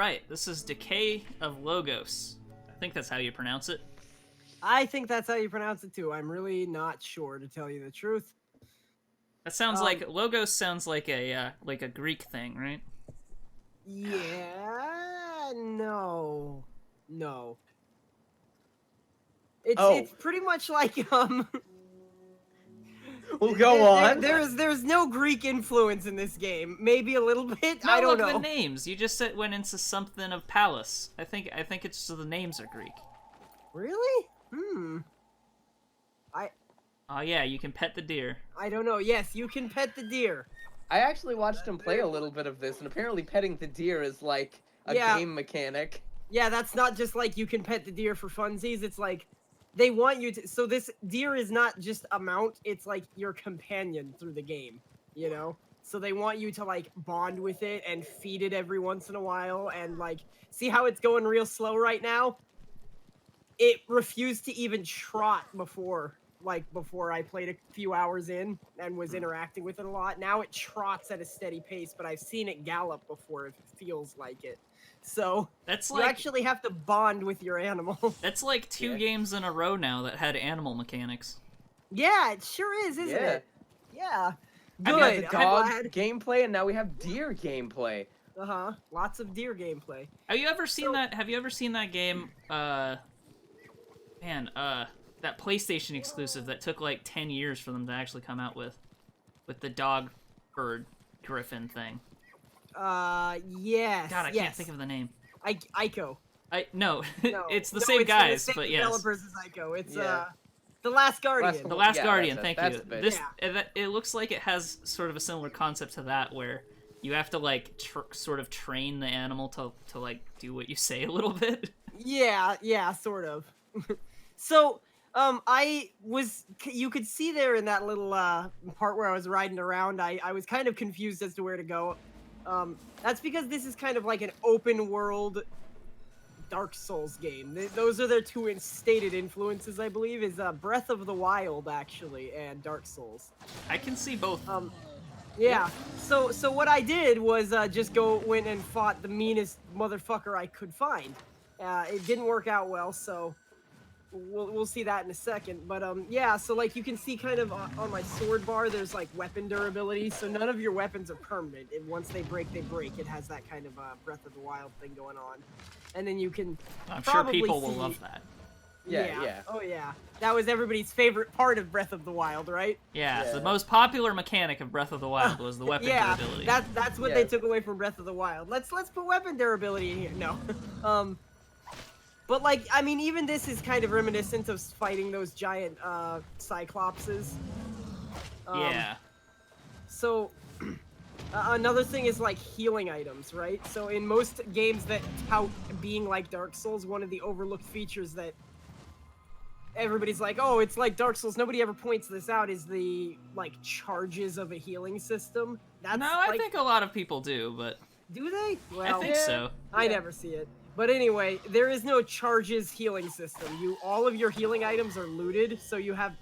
right, this is Decay of Logos. I think that's how you pronounce it. I think that's how you pronounce it too. I'm really not sure, to tell you the truth. That sounds like Logos sounds like a Greek thing, right? Yeah, no. It's pretty much like Well, go on. There's no Greek influence in this game. Maybe a little bit. No, I don't look, know. the names. You just said went into something of palace. I think it's so the names are Greek. Really? Oh yeah, you can pet the deer. I don't know. Yes, you can pet the deer. I actually watched him play a little bit of this, and apparently petting the deer is like a game mechanic. Yeah, that's not just like you can pet the deer for funsies. It's like they want you to. So this deer is not just a mount. It's like your companion through the game, you know? So they want you to like bond with it and feed it every once in a while. And like, see how it's going real slow right now? It refused to even trot before I played a few hours in and was interacting with it a lot. Now it trots at a steady pace, but I've seen it gallop before if it feels like it. So that's you actually have to bond with your animal. That's like two games in a row now that had animal mechanics. Yeah, it sure is, isn't it? Yeah. Good. We had the dog gameplay, and now we have deer gameplay. Lots of deer gameplay. Have you ever seen that? Have you ever seen that game? That PlayStation exclusive that took like 10 years for them to actually come out with the dog bird griffin thing. Yes. God, I can't think of the name. Ico. No, it's the same guys, but yes. Developers as Ico. It's The Last Guardian. The Last Guardian. Thank you. This it looks like it has sort of a similar concept to that, where you have to like sort of train the animal to like do what you say a little bit. Yeah, sort of. So, you could see there in that little part where I was riding around, I was kind of confused as to where to go. That's because this is kind of like an open world Dark Souls game. Those are their two stated influences, I believe, is Breath of the Wild, actually, and Dark Souls. I can see both. Yeah. So what I did was just went and fought the meanest motherfucker I could find. It didn't work out well, so we'll see that in a second. But yeah, so like you can see kind of on my sword bar, there's like weapon durability. So none of your weapons are permanent. And once they break, they break. It has that kind of Breath of the Wild thing going on. And then you can I'm sure people will love that. Yeah. Oh yeah. That was everybody's favorite part of Breath of the Wild, right? Yeah. The most popular mechanic of Breath of the Wild was the weapon durability. That's what they took away from Breath of the Wild. Let's put weapon durability in here. No. But like, I mean, even this is kind of reminiscent of fighting those giant cyclopses. Yeah. So another thing is like healing items, right? So in most games that tout being like Dark Souls, one of the overlooked features that everybody's like, oh, it's like Dark Souls, nobody ever points this out, is the like charges of a healing system. I think a lot of people do, but do they? Well, I think so. I never see it. But anyway, there is no charges healing system. All of your healing items are looted, so you have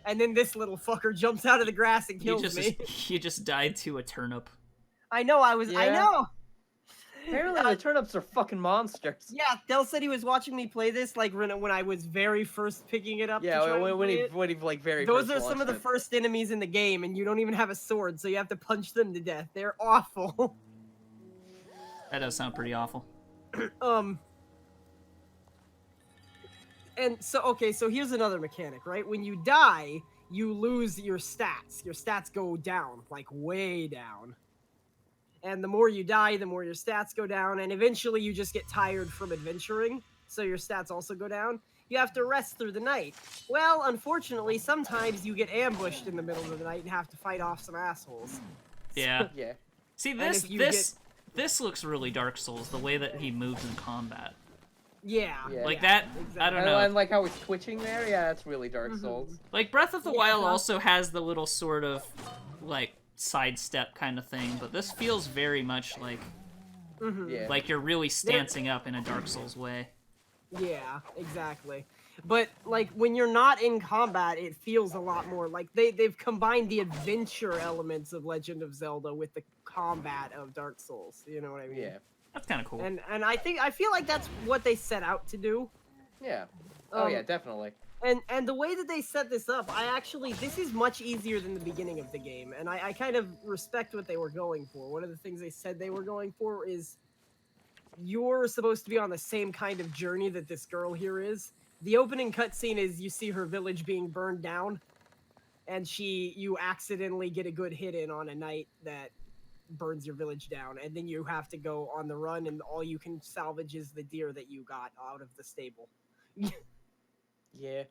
and then this little fucker jumps out of the grass and kills me. You just died to a turnip. I know, I know! Apparently the turnips are fucking monsters. Yeah, Del said he was watching me play this, like, when I was very first picking it up. Yeah, when he like very Those first are some of the it. first enemies in the game, and you don't even have a sword, so you have to punch them to death. They're awful. That does sound pretty awful. And so here's another mechanic, right? When you die, you lose your stats. Your stats go down, like way down. And the more you die, the more your stats go down, and eventually you just get tired from adventuring, so your stats also go down. You have to rest through the night. Well, unfortunately, sometimes you get ambushed in the middle of the night and have to fight off some assholes. Yeah. Yeah. See, this looks really Dark Souls, the way that he moves in combat. Yeah. Like that, exactly. I don't know. And like how he's twitching there, yeah, that's really Dark Souls. Like, Breath of the Wild also has the little sort of, like, sidestep kind of thing, but this feels very much like, like you're really stancing up in a Dark Souls way. Yeah, exactly. But, like, when you're not in combat, it feels a lot more like they've combined the adventure elements of Legend of Zelda with the combat of Dark Souls. You know what I mean? Yeah. That's kind of cool. And I feel like that's what they set out to do. Yeah. Oh yeah, definitely. And the way that they set this up, this is much easier than the beginning of the game, and I kind of respect what they were going for. One of the things they said they were going for is you're supposed to be on the same kind of journey that this girl here is. The opening cutscene is you see her village being burned down, and you accidentally get a good hit in on a knight that burns your village down, and then you have to go on the run, and all you can salvage is the deer that you got out of the stable. Yeah.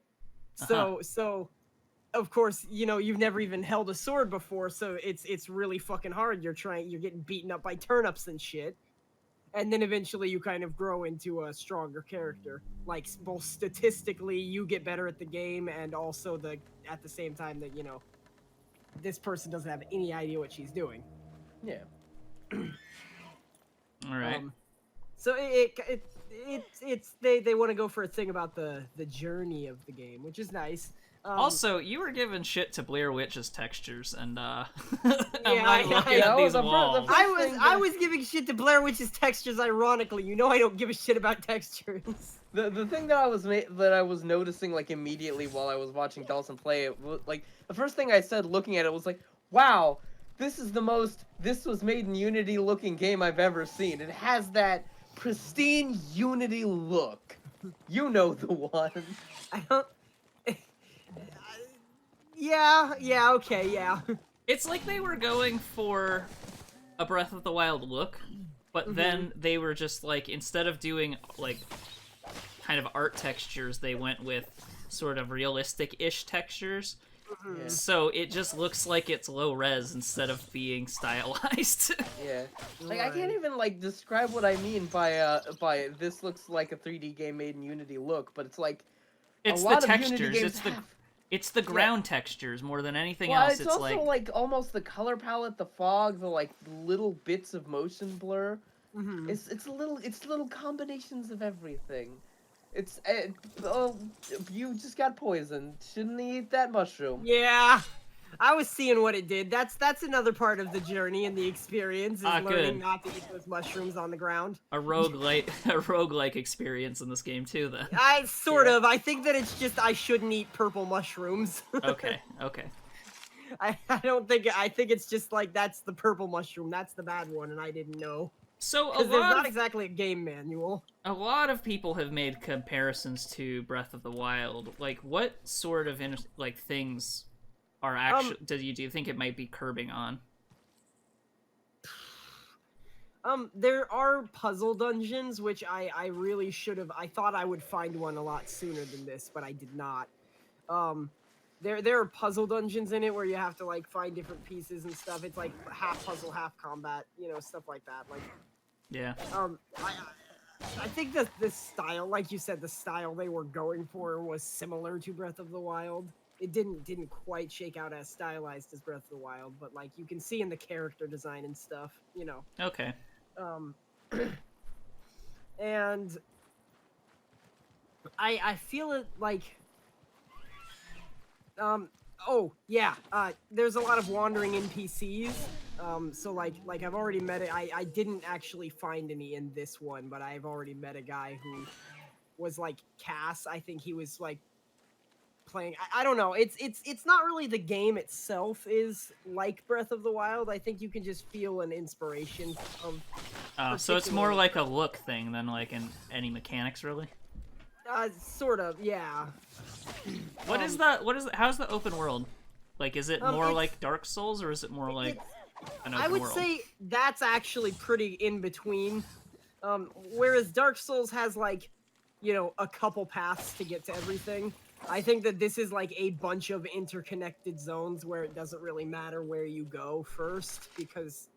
So of course, you've never even held a sword before, so it's really fucking hard. You're getting beaten up by turnips and shit. And then eventually you kind of grow into a stronger character. Like, both statistically, you get better at the game, and also at the same time that, this person doesn't have any idea what she's doing. Yeah. All right. So they want to go for a thing about the journey of the game, which is nice. Also, you were giving shit to Blair Witch's textures, and I'm yeah, looking at these walls. I was giving shit to Blair Witch's textures. Ironically, I don't give a shit about textures. The thing that I was noticing like immediately while I was watching Dalsson play it, like the first thing I said looking at it was like, wow, this is the most this was made in Unity looking game I've ever seen. It has that pristine Unity look. You know the one. I don't. Yeah, okay, yeah. It's like they were going for a Breath of the Wild look, but then they were just like, instead of doing like kind of art textures, they went with sort of realistic-ish textures. Yeah. So it just looks like it's low res instead of being stylized. Yeah. Like, I can't even like describe what I mean by this looks like a 3D game made in Unity look, but it's like it's a lot the of Unity textures, games it's the ground textures more than anything well, else. It's also like almost the color palette, the fog, the like little bits of motion blur. It's little combinations of everything. You just got poisoned. Shouldn't eat that mushroom. Yeah, I was seeing what it did. That's another part of the journey and the experience is learning not to eat those mushrooms on the ground. A roguelike experience in this game too, then. I think that it's just I shouldn't eat purple mushrooms. Okay. I think it's just like that's the purple mushroom. That's the bad one, and I didn't know. So there's not exactly a game manual. A lot of people have made comparisons to Breath of the Wild. Like, what sort of things are actually do you think it might be curbing on? There are puzzle dungeons, which I really should have. I thought I would find one a lot sooner than this, but I did not. There are puzzle dungeons in it where you have to like find different pieces and stuff. It's like half puzzle, half combat, stuff like that. Like, yeah. I think that this style, like you said, the style they were going for was similar to Breath of the Wild. It didn't quite shake out as stylized as Breath of the Wild, but like you can see in the character design and stuff, Okay. And I feel it like there's a lot of wandering NPCs. So like I've already met it. I didn't actually find any in this one, but I've already met a guy who was like Cass. I think he was like playing. I don't know. It's not really the game itself is like Breath of the Wild. I think you can just feel an inspiration of. So it's more like a look thing than like any mechanics, really. Sort of, yeah. What is that? How's the open world? Like, is it more like Dark Souls, or is it more like an open world? I would say that's actually pretty in between. Whereas Dark Souls has like, a couple paths to get to everything. I think that this is like a bunch of interconnected zones where it doesn't really matter where you go first because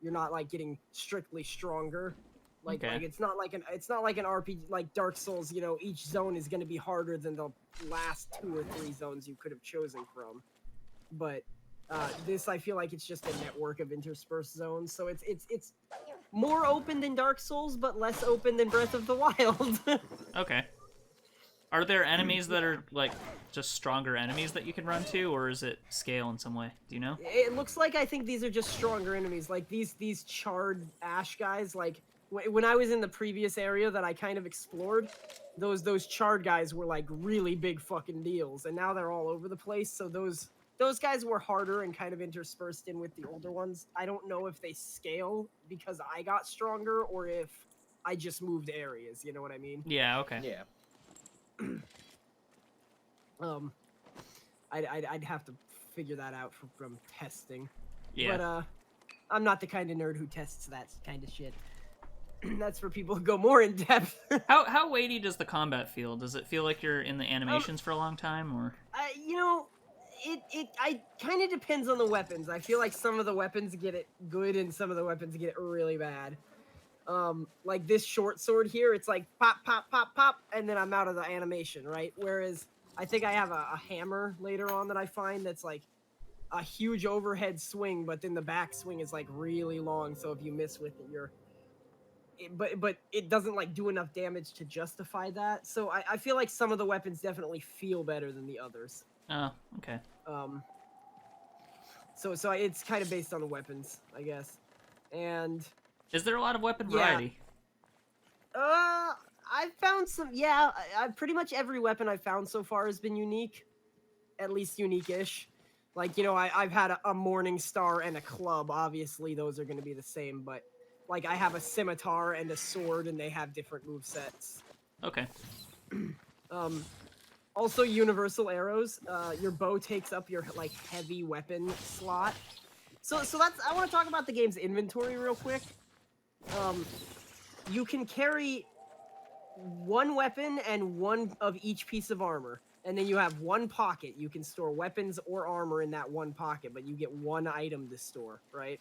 you're not like getting strictly stronger. Like it's not like an RPG like Dark Souls, each zone is going to be harder than the last 2 or 3 zones you could have chosen from. But this I feel like it's just a network of interspersed zones, so it's more open than Dark Souls but less open than Breath of the Wild. Okay. Are there enemies that are like just stronger enemies that you can run to, or is it scale in some way? Do you know? It looks like I think these are just stronger enemies. Like these charred ash guys, like when I was in the previous area that I kind of explored, those charred guys were like really big fucking deals, and now they're all over the place. So those guys were harder and kind of interspersed in with the older ones. I don't know if they scale because I got stronger or if I just moved areas. You know what I mean? Yeah. Okay. Yeah. I'd have to figure that out from testing. Yeah. But I'm not the kind of nerd who tests that kind of shit. That's for people who go more in depth. How weighty does the combat feel? Does it feel like you're in the animations for a long time, or? You know, I kind of depends on the weapons. I feel like some of the weapons get it good and some of the weapons get it really bad. Like this short sword here, it's like pop, pop, pop, pop, and then I'm out of the animation, right? Whereas I think I have a hammer later on that I find that's like a huge overhead swing, but then the back swing is like really long, so if you miss with it, but it doesn't like do enough damage to justify that. So I feel like some of the weapons definitely feel better than the others. Oh, okay. So it's kind of based on the weapons, I guess. And Is there a lot of weapon Yeah. variety? I've found some. Yeah, I pretty much every weapon I've found so far has been unique, at least unique-ish. Like, you know, I've had a morning star and a club. Obviously, those are going to be the same, but like I have a scimitar and a sword, and they have different movesets. Okay. Also, universal arrows. Your bow takes up your like heavy weapon slot. So that's. I want to talk about the game's inventory real quick. You can carry one weapon and one of each piece of armor, and then you have one pocket. You can store weapons or armor in that one pocket, but you get one item to store, right?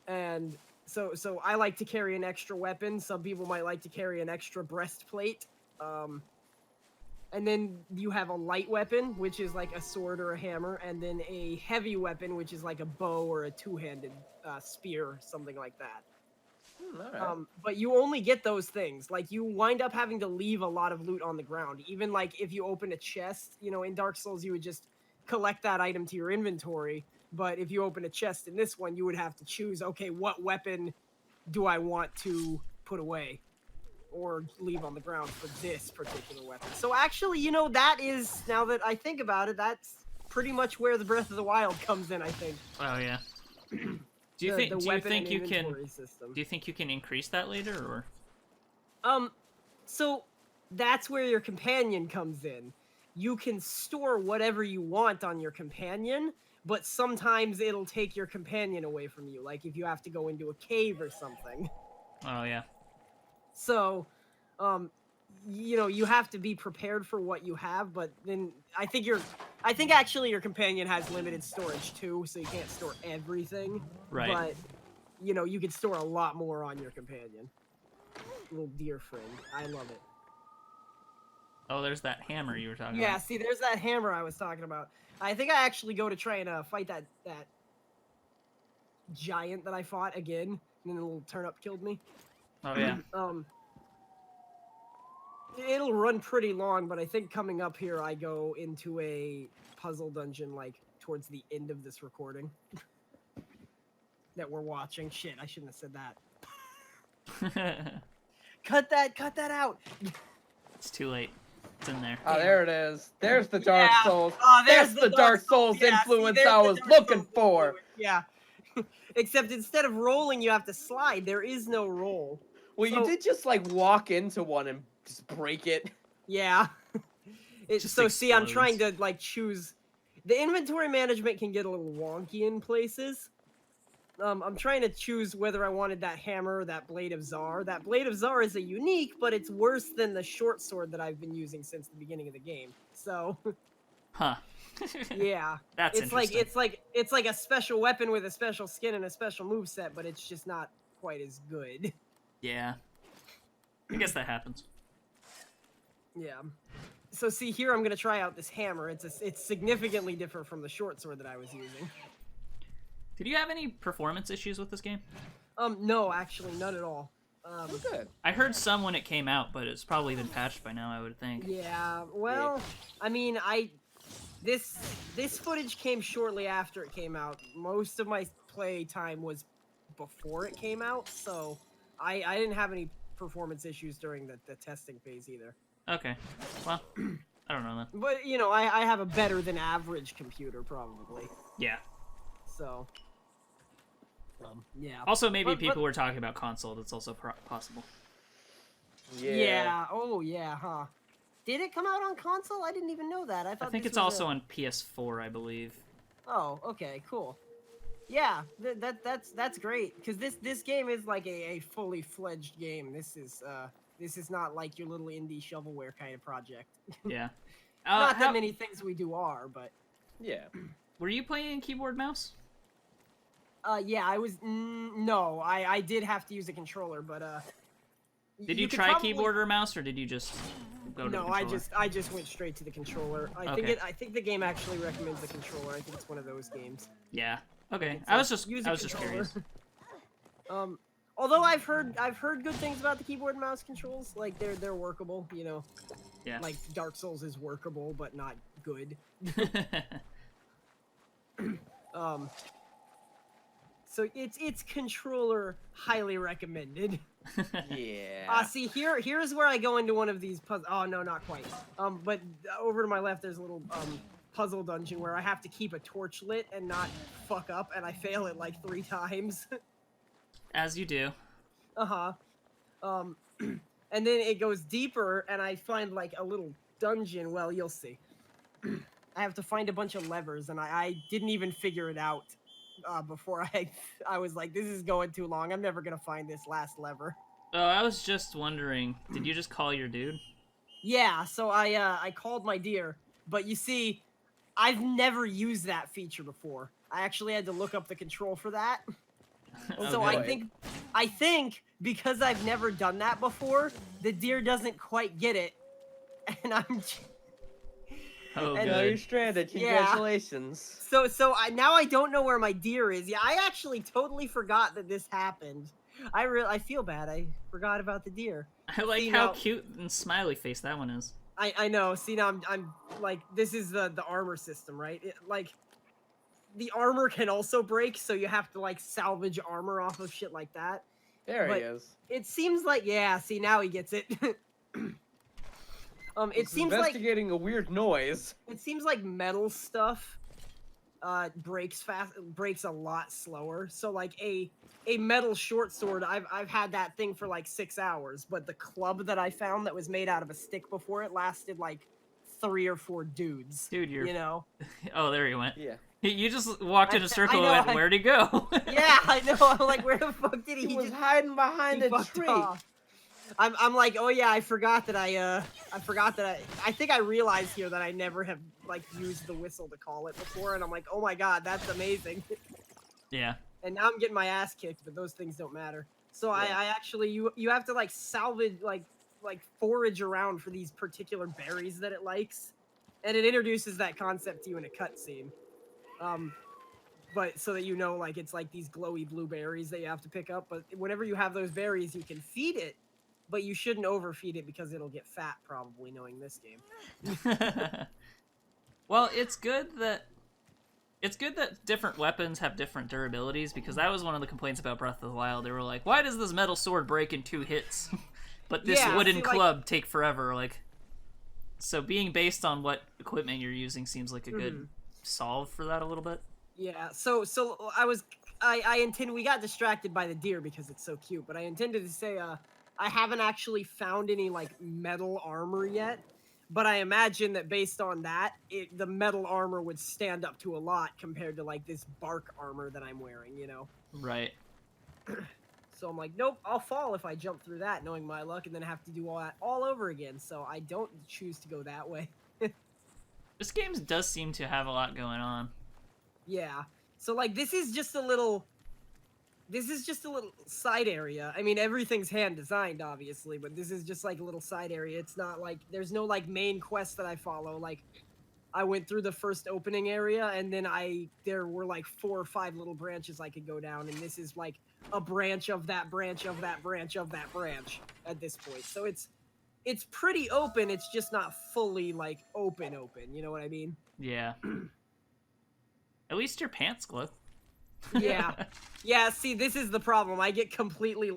And so I like to carry an extra weapon. Some people might like to carry an extra breastplate. And then you have a light weapon, which is like a sword or a hammer, and then a heavy weapon, which is like a bow or a two-handed spear, something like that. All right. But you only get those things. Like, you wind up having to leave a lot of loot on the ground. Even, like, if you open a chest, you know, in Dark Souls, you would just collect that item to your inventory. But if you open a chest in this one, you would have to choose, okay, what weapon do I want to put away or leave on the ground for this particular weapon? So actually, you know, that is, now that I think about it, that's pretty much where the Breath of the Wild comes in, I think. Oh yeah. Do you think you can increase that later, or? So that's where your companion comes in. You can store whatever you want on your companion, but sometimes it'll take your companion away from you, like if you have to go into a cave or something. Oh yeah. So, you know, you have to be prepared for what you have, but then I think actually your companion has limited storage too, so you can't store everything. Right. But, you know, you can store a lot more on your companion. Little deer friend. I love it. Oh, there's that hammer you were talking Yeah, about. see, there's that hammer I was talking about. I think I actually go to try and fight that giant that I fought again, and then the little turnip killed me. Oh yeah. It'll run pretty long, but I think coming up here I go into a puzzle dungeon like towards the end of this recording that we're watching. Shit, I shouldn't have said that. Cut that out. It's too late. It's in there. Oh, there it is. There's the Dark Yeah. Souls. Oh, That's the Dark Souls Yeah, see, influence there's I the was Dark looking Souls for. influence. Yeah. Except instead of rolling, you have to slide. There is no roll. Well, So- you did just like walk into one and just break it. Yeah. Just So see, I'm explodes. trying to like choose. The inventory management can get a little wonky in places. I'm trying to choose whether I wanted that hammer or that blade of Zar. That blade of Zar is a unique, but it's worse than the short sword that I've been using since the beginning of the game. So Huh. yeah, That's it's like interesting. it's like a special weapon with a special skin and a special moveset, but it's just not quite as good. Yeah. I guess that happens. Yeah. So see here, I'm gonna try out this hammer. It's significantly different from the short sword that I was using. Did you have any performance issues with this game? No, actually, none at all. Oh, good. I heard some when it came out, but it's probably been patched by now, I would think. Yeah. Well, I mean, this footage came shortly after it came out. Most of my play time was before it came out, so I didn't have any performance issues during the testing phase either. Okay. Well, I don't know then. But, you know, I have a better than average computer, probably. Yeah. So, yeah. Also, maybe But- people were talking about console. That's also possible. Yeah. Oh, yeah, huh. Did it come out on console? I didn't even know that. I think this it's was also on PS4, I believe. Oh, okay, cool. Yeah, that's great because this game is like a fully fledged game. This is not like your little indie shovelware kind of project. Yeah. Not that many things we do are, but Yeah. Were you playing keyboard mouse? yeah, I was no, I did have to use a controller, but Did you could try probably- keyboard or mouse, or did you just go to the No, controller? I just went straight to the controller. I think the game actually recommends the controller. I think it's one of those games. Yeah. Okay. It's I was like, just use a just controller. curious. Although I've heard good things about the keyboard and mouse controls. Like they're workable, you know. Yeah. Like Dark Souls is workable but not good. So it's controller highly recommended. Yeah. See here's where I go into one of these puzzles. Oh no, not quite. But over to my left there's a little puzzle dungeon where I have to keep a torch lit and not fuck up, and I fail it like 3 times. As you do. And then it goes deeper, and I find like a little dungeon. Well, you'll see. I have to find a bunch of levers, and I didn't even figure it out before I was like, this is going too long. I'm never gonna find this last lever. Oh, I was just wondering, did you just call your dude? Yeah, so I called my deer, but you see, I've never used that feature before. I actually had to look up the control for that. So Okay. I think because I've never done that before, the deer doesn't quite get it, and I'm. Oh, and- No, you're good. stranded. Yeah. Congratulations. So now I don't know where my deer is. Yeah, I actually totally forgot that this happened. I feel bad. I forgot about the deer. I like See, how now- cute and smiley face that one is. I know. See now I'm like, this is the armor system, right? Like the armor can also break, so you have to like salvage armor off of shit like that. There But- he is. It seems like, yeah. See now he gets it. It He's seems like investigating a weird noise. metal stuff breaks a lot slower. So like a metal short sword, I've had that thing for like 6 hours, but the club that I found that was made out of a stick before it lasted like 3 or 4 dudes. Dude, you're... You know? Oh, there he went. Yeah. You just walked in a circle know, and went, where'd he go? Yeah, I know. I'm like, where the fuck did he? He was just hiding behind he a fucked tree. off. I'm like, oh yeah, I forgot that I think I realized here that I never have like used the whistle to call it before, and I'm like, oh my god, that's amazing. Yeah. And now I'm getting my ass kicked, but those things don't matter. So Yeah. I actually you have to like salvage like forage around for these particular berries that it likes, and it introduces that concept to you in a cutscene. But so that you know, like it's like these glowy blueberries that you have to pick up. But whenever you have those berries, you can feed it, but you shouldn't overfeed it because it'll get fat, probably, knowing this game. Well, it's good that different weapons have different durabilities, because that was one of the complaints about Breath of the Wild. They were like, why does this metal sword break in 2 hits? But this Yeah, wooden see, like- club take forever, like. So being based on what equipment you're using seems like a good solve for that a little bit. Yeah, so we got distracted by the deer because it's so cute, but I intended to say, I haven't actually found any, like, metal armor yet, but I imagine that based on that, the metal armor would stand up to a lot compared to, like, this bark armor that I'm wearing, you know? Right. So I'm like, nope, I'll fall if I jump through that, knowing my luck, and then have to do all that all over again, so I don't choose to go that way. This game does seem to have a lot going on. Yeah. So like this is just a little side area. I mean, everything's hand designed obviously, but this is just like a little side area. It's not like there's no like main quest that I follow. Like I went through the first opening area and then there were like 4 or 5 little branches I could go down, and this is like a branch of that branch of that branch of that branch at this point. So it's pretty open, it's just not fully like open, you know what I mean? Yeah. At least your pants glow. Yeah. Yeah, see, this is the problem. I get completely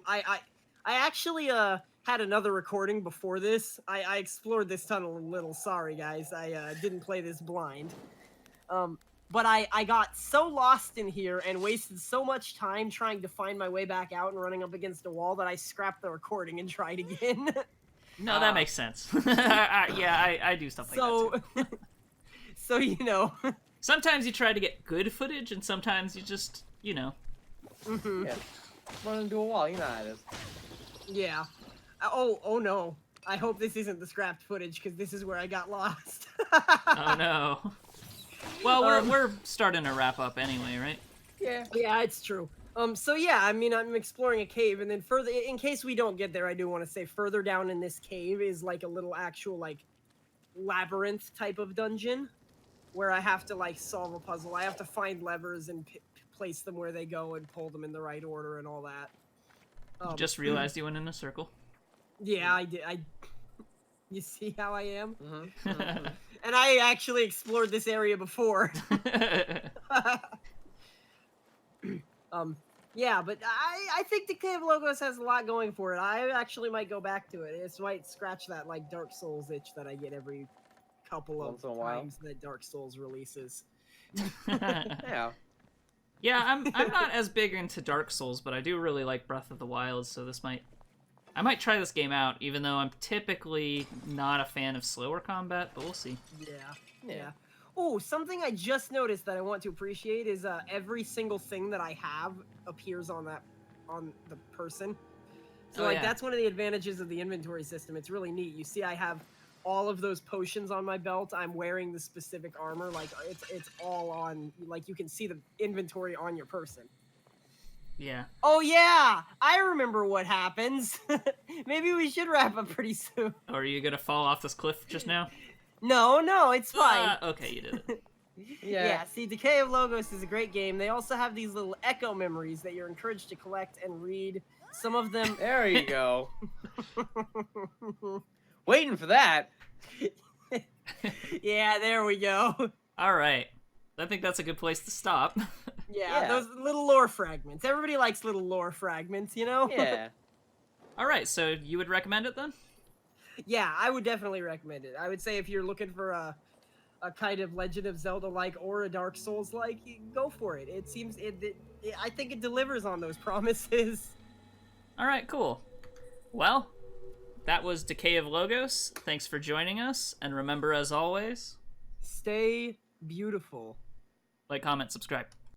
I actually had another recording before this. I explored this tunnel a little. Sorry, guys. I didn't play this blind. But I got so lost in here and wasted so much time trying to find my way back out and running up against a wall that I scrapped the recording and tried again. No, that makes sense. I do stuff like that too. So, you know. Sometimes you try to get good footage, and sometimes you just, Yeah. Run into a wall, you know how it is. Yeah. Oh no. I hope this isn't the scrapped footage, because this is where I got lost. Oh no. Well, we're starting to wrap up anyway, right? Yeah. Yeah, it's true. So yeah, I mean, I'm exploring a cave, and then further, in case we don't get there, I do want to say further down in this cave is like a little actual like labyrinth type of dungeon, where I have to like solve a puzzle. I have to find levers and place them where they go and pull them in the right order and all that. Just realized you went in a circle. Yeah, I did. You see how I am? Mm-hmm. And I actually explored this area before. Yeah, but I think Decay of Logos has a lot going for it. I actually might go back to it. This might scratch that like Dark Souls itch that I get every couple of times that Dark Souls releases. Yeah. Yeah, I'm not as big into Dark Souls, but I do really like Breath of the Wild, so I might try this game out, even though I'm typically not a fan of slower combat, but we'll see. Yeah. Oh, something I just noticed that I want to appreciate is every single thing that I have appears on the person. So that's one of the advantages of the inventory system. It's really neat. You see I have all of those potions on my belt. I'm wearing the specific armor. Like it's all on, like you can see the inventory on your person. Yeah. Oh yeah, I remember what happens. Maybe we should wrap up pretty soon. Are you gonna fall off this cliff just now? No, it's fine. Okay, you did it. Yeah, see, Decay of Logos is a great game. They also have these little echo memories that you're encouraged to collect and read. Some of them... There you go. Waiting for that. Yeah, there we go. All right. I think that's a good place to stop. Yeah, those little lore fragments. Everybody likes little lore fragments, you know? Yeah. All right, so you would recommend it then? Yeah, I would definitely recommend it. I would say if you're looking for a kind of Legend of Zelda-like or a Dark Souls-like, go for it. It seems... I think it delivers on those promises. All right, cool. Well, that was Decay of Logos. Thanks for joining us, and remember, as always... Stay beautiful. Like, comment, subscribe.